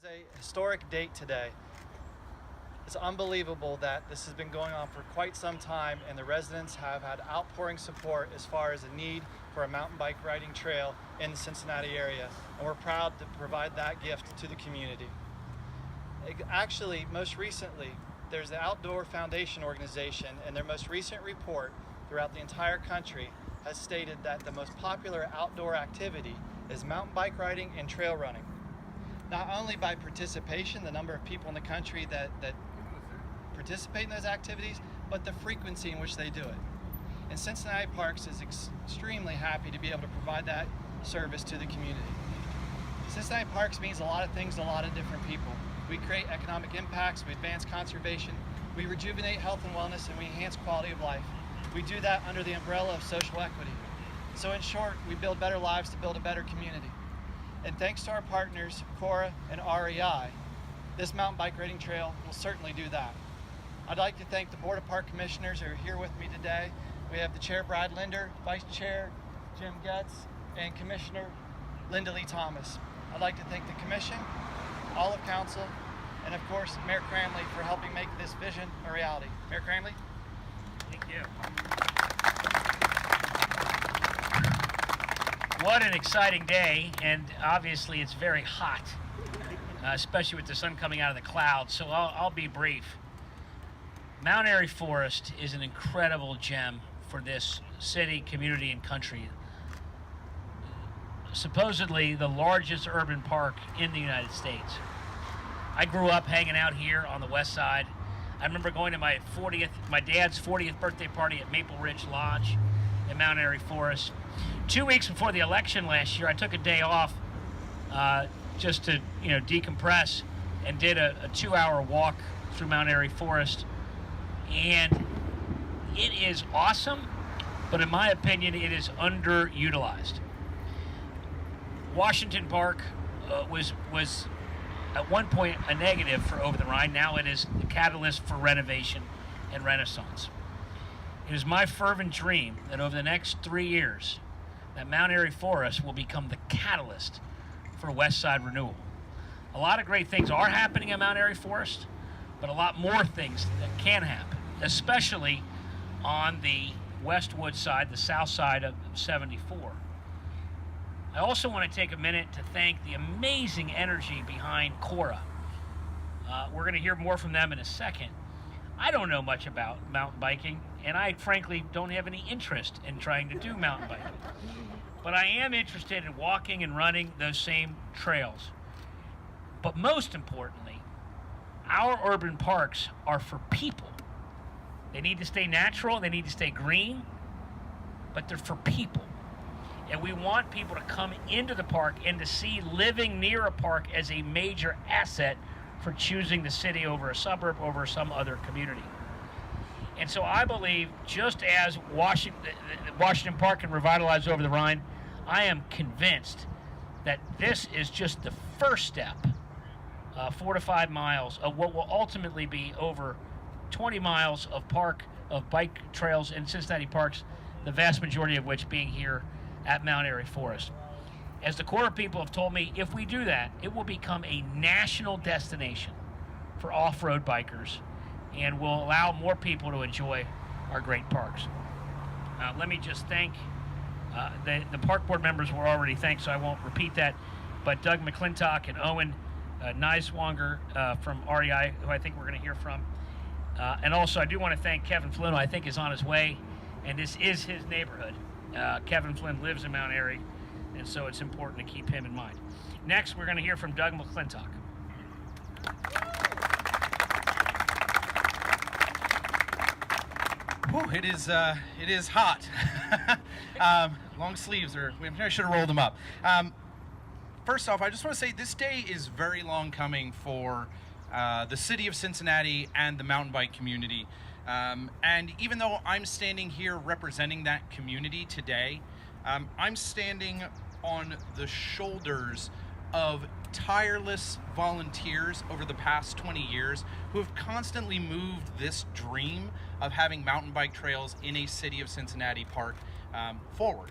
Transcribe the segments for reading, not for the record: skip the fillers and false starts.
is a historic date today. It's unbelievable that this has been going on for quite some time, and the residents have had outpouring support as far as the need for a mountain bike riding trail in the Cincinnati area, and we're proud to provide that gift to the community. Actually, most recently, there's the Outdoor Foundation organization, and their most recent report throughout the entire country has stated that the most popular outdoor activity is mountain bike riding and trail running. Not only by participation, the number of people in the country that participate in those activities, but the frequency in which they do it. And Cincinnati Parks is extremely happy to be able to provide that service to the community. Cincinnati Parks means a lot of things to a lot of different people. We create economic impacts, we advance conservation, we rejuvenate health and wellness, and we enhance quality of life. We do that under the umbrella of social equity. So in short, we build better lives to build a better community. And thanks to our partners, Cora and REI, this mountain bike riding trail will certainly do that. I'd like to thank the Board of Park Commissioners who are here with me today. We have the Chair Brad Linder, Vice Chair Jim Getz, and Commissioner Linda Lee Thomas. I'd like to thank the Commission, all of Council, and of course Mayor Cramley for helping make this vision a reality. Mayor Cramley? Thank you. What an exciting day, and obviously it's very hot, especially with the sun coming out of the clouds, so I'll be brief. Mount Airy Forest is an incredible gem for this city, community, and country. Supposedly the largest urban park in the United States. I grew up hanging out here on the west side. I remember going to my dad's 40th birthday party at Maple Ridge Lodge in Mount Airy Forest. 2 weeks before the election last year, I took a day off just to decompress, and did a 2-hour walk through Mount Airy Forest. And it is awesome, but in my opinion, it is underutilized. Washington Park was at one point a negative for Over the Rhine. Now it is the catalyst for renovation and renaissance. It is my fervent dream that over the next 3 years, that Mount Airy Forest will become the catalyst for West Side renewal. A lot of great things are happening at Mount Airy Forest, but a lot more things that can happen, especially on the Westwood side, the south side of 74. I also want to take a minute to thank the amazing energy behind Cora. We're going to hear more from them in a second. I don't know much about mountain biking, and I frankly don't have any interest in trying to do mountain biking. But I am interested in walking and running those same trails. But most importantly, our urban parks are for people. They need to stay natural, they need to stay green, but they're for people. And we want people to come into the park and to see living near a park as a major asset for choosing the city over a suburb, over some other community. And so I believe, just as Washington Park can revitalize Over the Rhine, I am convinced that this is just the first step, 4 to 5 miles of what will ultimately be over 20 miles of bike trails in Cincinnati Parks, the vast majority of which being here at Mount Airy Forest. As the Cora people have told me, if we do that, it will become a national destination for off-road bikers and will allow more people to enjoy our great parks. Let me just thank the park board members were already thanked, so I won't repeat that, but Doug McClintock and Owen Neiswanger from REI, who I think we're going to hear from. And also I do want to thank Kevin Flynn, who I think is on his way, and this is his neighborhood. Kevin Flynn lives in Mount Airy, and so it's important to keep him in mind. Next, we're going to hear from Doug McClintock. Whew, it is hot. Long sleeves, I should have rolled them up. First off, I just want to say this day is very long coming for the city of Cincinnati and the mountain bike community. And even though I'm standing here representing that community today, I'm standing on the shoulders of tireless volunteers over the past 20 years who have constantly moved this dream of having mountain bike trails in a city of Cincinnati park forward.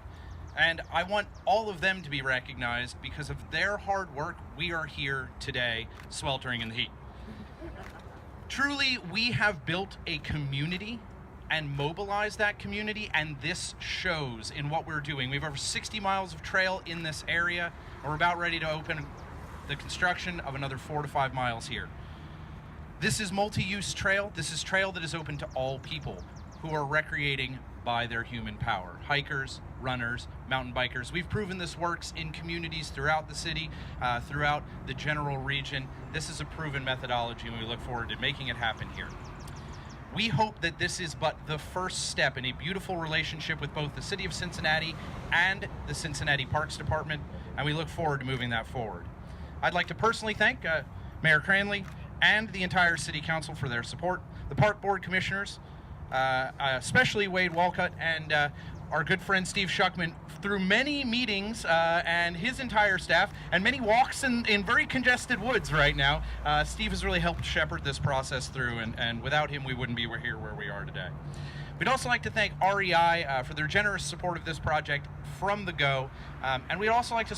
And I want all of them to be recognized because of their hard work. We are here today, sweltering in the heat. Truly, we have built a community and mobilized that community, and this shows in what we're doing. We have over 60 miles of trail in this area, and we're about ready to open the construction of another 4 to 5 miles here. This is multi-use trail. This is trail that is open to all people who are recreating by their human power. Hikers, runners, mountain bikers. We've proven this works in communities throughout the city, throughout the general region. This is a proven methodology, and we look forward to making it happen here. We hope that this is but the first step in a beautiful relationship with both the City of Cincinnati and the Cincinnati Parks Department, and we look forward to moving that forward. I'd like to personally thank Mayor Cranley and the entire City Council for their support, the Park Board Commissioners, especially Wade Walcott and our good friend Steve Shuckman, through many meetings and his entire staff and many walks in very congested woods right now. Steve has really helped shepherd this process through, and without him we wouldn't be here where we are today. We'd also like to thank REI for their generous support of this project from the go, and we'd also like to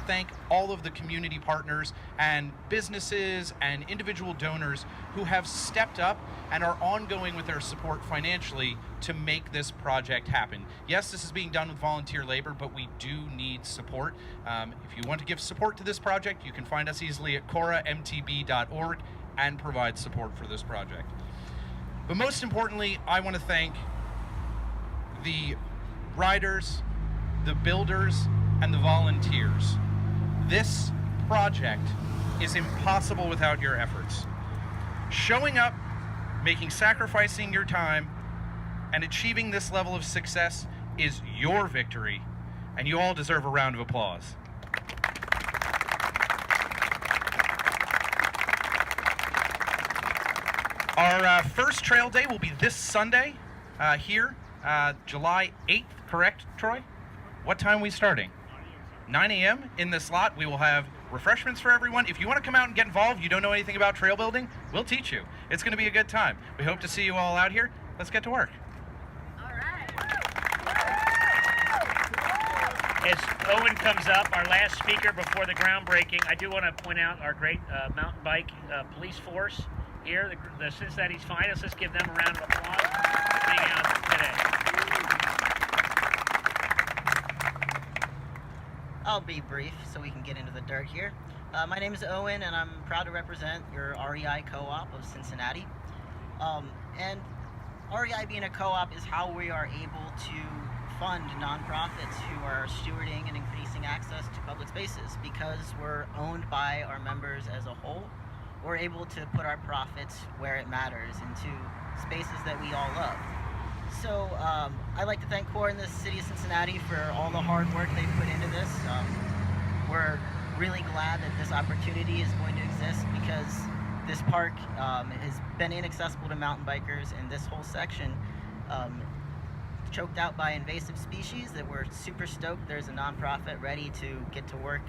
thank all of the community partners and businesses and individual donors who have stepped up and are ongoing with their support financially to make this project happen. Yes, this is being done with volunteer labor, but we do need support. If you want to give support to this project, you can find us easily at coramtb.org and provide support for this project. But most importantly, I want to thank the riders, the builders, and the volunteers. This project is impossible without your efforts. Showing up, sacrificing your time, and achieving this level of success is your victory, and you all deserve a round of applause. Our first trail day will be this Sunday here, July 8th, correct, Troy? What time are we starting? 9 a.m. in this lot. We will have refreshments for everyone. If you want to come out and get involved, you don't know anything about trail building, we'll teach you. It's going to be a good time. We hope to see you all out here. Let's get to work. All right. As Owen comes up, our last speaker before the groundbreaking, I do want to point out our great mountain bike police force here, the Cincinnati's finest. Let's give them a round of applause for being out today. I'll be brief so we can get into the dirt here. My name is Owen, and I'm proud to represent your REI co-op of Cincinnati. And REI being a co-op is how we are able to fund nonprofits who are stewarding and increasing access to public spaces. Because we're owned by our members as a whole, we're able to put our profits where it matters, into spaces that we all love. So I'd like to thank CORE and the City of Cincinnati for all the hard work they've put into this. We're really glad that this opportunity is going to exist, because this park has been inaccessible to mountain bikers, and this whole section choked out by invasive species that we're super stoked there's a nonprofit ready to get to work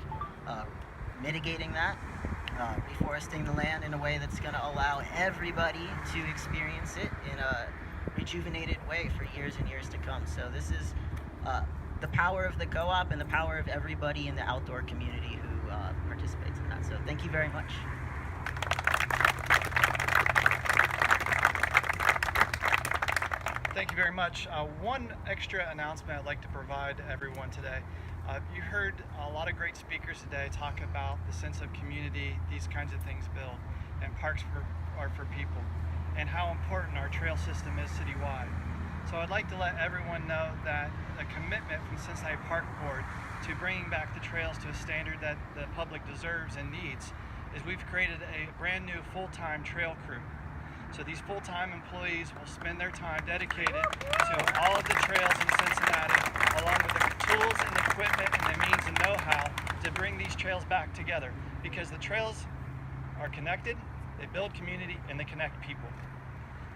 mitigating that, reforesting the land in a way that's going to allow everybody to experience it in a rejuvenated way for years and years to come. So this is the power of the co-op and the power of everybody in the outdoor community who participates in that. So thank you very much. Thank you very much. One extra announcement I'd like to provide to everyone today. You heard a lot of great speakers today talk about the sense of community these kinds of things build, and parks are for people, and how important our trail system is citywide. So I'd like to let everyone know that a commitment from Cincinnati Park Board to bringing back the trails to a standard that the public deserves and needs is we've created a brand new full-time trail crew. So these full-time employees will spend their time dedicated to all of the trails in Cincinnati, along with the tools and the equipment and the means and know-how to bring these trails back together, because the trails are connected, they build community, and they connect people.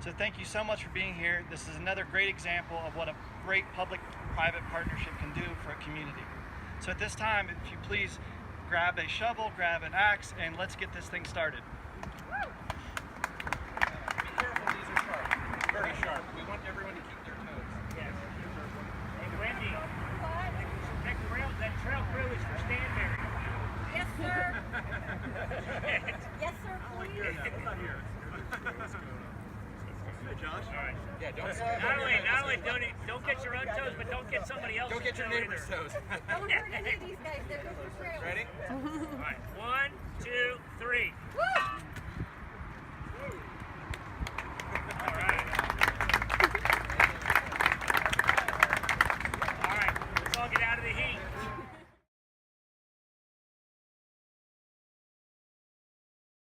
So thank you so much for being here. This is another great example of what a great public-private partnership can do for a community. So at this time, if you please grab a shovel, grab an axe, and let's get this thing started. These are sharp, very sharp. We want everyone to keep their toes. Yes. And Wendy, Josh. All right. Yeah, don't. Not only don't get your own toes, but don't get somebody else's. Don't get your toe neighbor's either. toes. Don't hurt any of these guys. They're good for trailers. Ready?